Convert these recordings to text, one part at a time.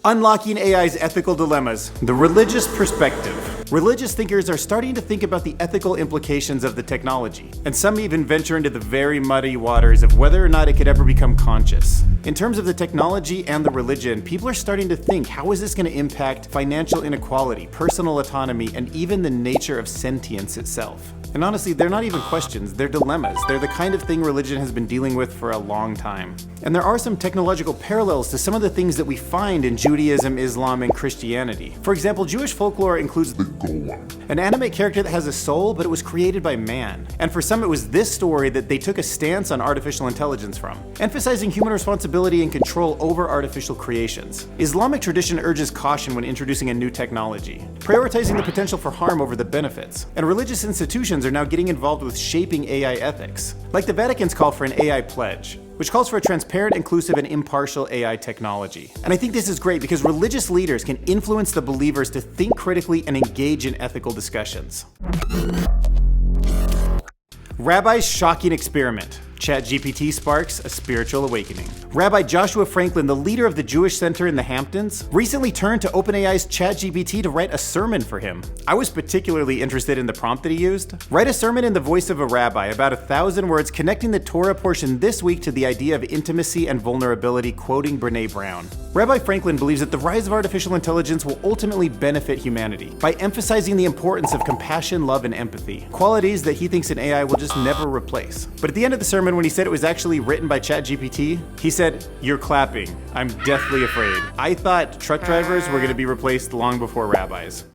Unlocking AI's ethical dilemmas. The religious perspective. Religious thinkers are starting to think about the ethical implications of the technology, and some even venture into the very muddy waters of whether or not it could ever become conscious. In terms of the technology and the religion, people are starting to think, how is this going to impact financial inequality, personal autonomy, and even the nature of sentience itself? And honestly, they're not even questions, they're dilemmas. They're the kind of thing religion has been dealing with for a long time. And there are some technological parallels to some of the things that we find in Judaism, Islam, and Christianity. For example, Jewish folklore includes the golem, an animate character that has a soul, but it was created by man. And for some, it was this story that they took a stance on artificial intelligence from, emphasizing human responsibility and control over artificial creations. Islamic tradition urges caution when introducing a new technology, prioritizing the potential for harm over the benefits. And religious institutions are now getting involved with shaping AI ethics, like the Vatican's call for an AI pledge, which calls for a transparent, inclusive, and impartial AI technology. And I think this is great because religious leaders can influence the believers to think critically and engage in ethical discussions. Rabbi's shocking experiment. ChatGPT sparks a spiritual awakening. Rabbi Joshua Franklin, the leader of the Jewish Center in the Hamptons, recently turned to OpenAI's ChatGPT to write a sermon for him. I was particularly interested in the prompt that he used. Write a sermon in the voice of a rabbi, about 1,000 words, connecting the Torah portion this week to the idea of intimacy and vulnerability, quoting Brené Brown. Rabbi Franklin believes that the rise of artificial intelligence will ultimately benefit humanity by emphasizing the importance of compassion, love, and empathy, qualities that he thinks an AI will just never replace. But at the end of the sermon, when he said it was actually written by ChatGPT, he said, "You're clapping. I'm deathly afraid. I thought truck drivers were going to be replaced long before rabbis."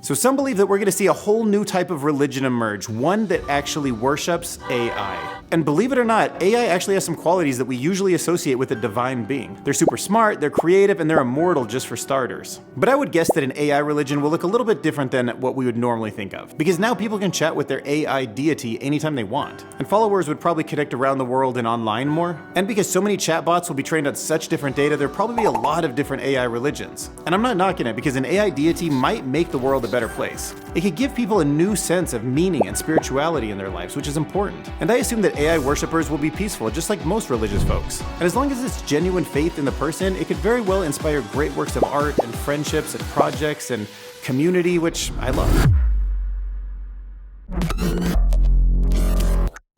So some believe that we're going to see a whole new type of religion emerge, one that actually worships AI. And believe it or not, AI actually has some qualities that we usually associate with a divine being. They're super smart, they're creative, and they're immortal just for starters. But I would guess that an AI religion will look a little bit different than what we would normally think of, because now people can chat with their AI deity anytime they want. And followers would probably connect around the world and online more. And because so many chatbots will be trained on such different data, there'll probably be a lot of different AI religions. And I'm not knocking it, because an AI deity might make the world a better place. It could give people a new sense of meaning and spirituality in their lives, which is important. And I assume that AI worshippers will be peaceful, just like most religious folks. And as long as it's genuine faith in the person, it could very well inspire great works of art and friendships and projects and community, which I love.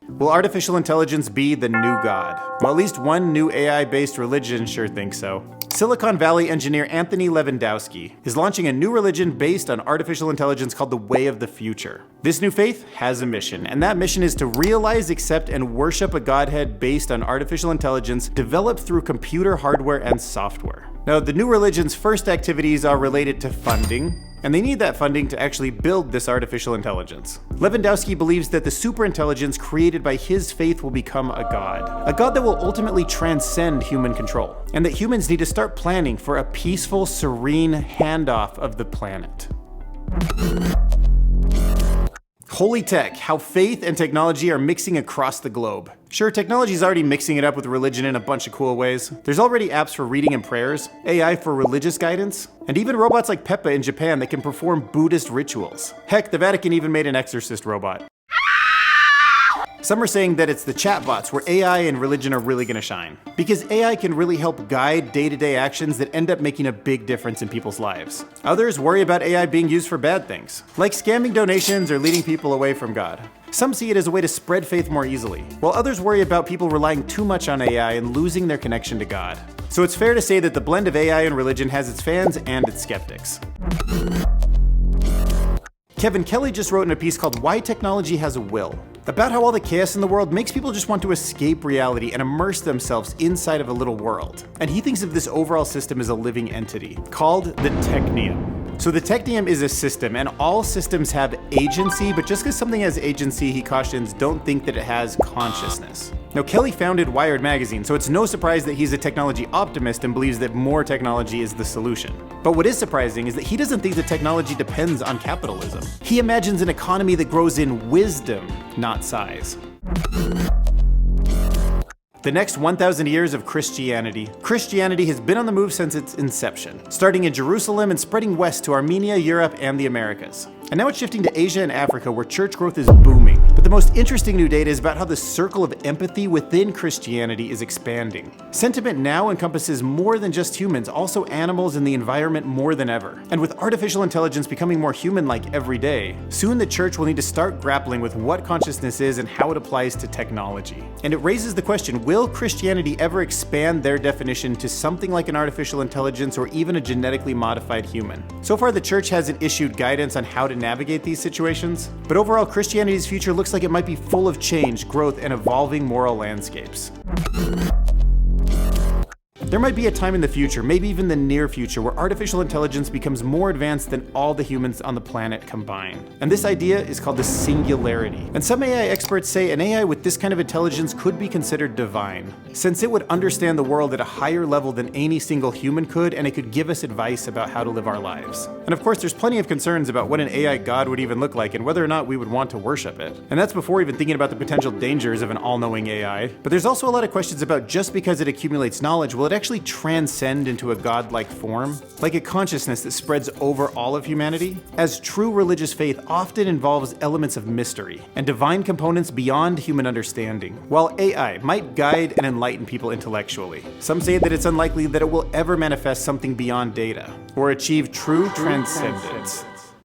Will artificial intelligence be the new god? Well, at least one new AI-based religion sure thinks so. Silicon Valley engineer Anthony Lewandowski is launching a new religion based on artificial intelligence called the Way of the Future. This new faith has a mission, and that mission is to realize, accept, and worship a godhead based on artificial intelligence developed through computer hardware and software. Now, the new religion's first activities are related to funding, and they need that funding to actually build this artificial intelligence. Lewandowski believes that the superintelligence created by his faith will become a god that will ultimately transcend human control, and that humans need to start planning for a peaceful, serene handoff of the planet. Holy tech, how faith and technology are mixing across the globe. Sure, technology is already mixing it up with religion in a bunch of cool ways. There's already apps for reading and prayers, AI for religious guidance, and even robots like Peppa in Japan that can perform Buddhist rituals. Heck, the Vatican even made an exorcist robot. Some are saying that it's the chatbots where AI and religion are really gonna shine, because AI can really help guide day-to-day actions that end up making a big difference in people's lives. Others worry about AI being used for bad things, like scamming donations or leading people away from God. Some see it as a way to spread faith more easily, while others worry about people relying too much on AI and losing their connection to God. So it's fair to say that the blend of AI and religion has its fans and its skeptics. Kevin Kelly just wrote in a piece called "Why Technology Has a Will," about how all the chaos in the world makes people just want to escape reality and immerse themselves inside of a little world. And he thinks of this overall system as a living entity, called the Technium. So the Technium is a system, and all systems have agency, but just because something has agency, he cautions, don't think that it has consciousness. Now, Kelly founded Wired magazine, so it's no surprise that he's a technology optimist and believes that more technology is the solution. But what is surprising is that he doesn't think that technology depends on capitalism. He imagines an economy that grows in wisdom, not size. The next 1,000 years of Christianity. Christianity has been on the move since its inception, starting in Jerusalem and spreading west to Armenia, Europe, and the Americas. And now it's shifting to Asia and Africa, where church growth is booming. But the most interesting new data is about how the circle of empathy within Christianity is expanding. Sentiment now encompasses more than just humans, also animals and the environment more than ever. And with artificial intelligence becoming more human-like every day, soon the church will need to start grappling with what consciousness is and how it applies to technology. And it raises the question, will Christianity ever expand their definition to something like an artificial intelligence or even a genetically modified human? So far, the church hasn't issued guidance on how to navigate these situations, but overall, Christianity's future looks like it might be full of change, growth, and evolving moral landscapes. There might be a time in the future, maybe even the near future, where artificial intelligence becomes more advanced than all the humans on the planet combined. And this idea is called the Singularity. And some AI experts say an AI with this kind of intelligence could be considered divine, since it would understand the world at a higher level than any single human could, and it could give us advice about how to live our lives. And of course, there's plenty of concerns about what an AI god would even look like and whether or not we would want to worship it. And that's before even thinking about the potential dangers of an all-knowing AI. But there's also a lot of questions about just because it accumulates knowledge, will it actually transcend into a godlike form, like a consciousness that spreads over all of humanity? As true religious faith often involves elements of mystery and divine components beyond human understanding. While AI might guide and enlighten people intellectually, some say that it's unlikely that it will ever manifest something beyond data or achieve true transcendence.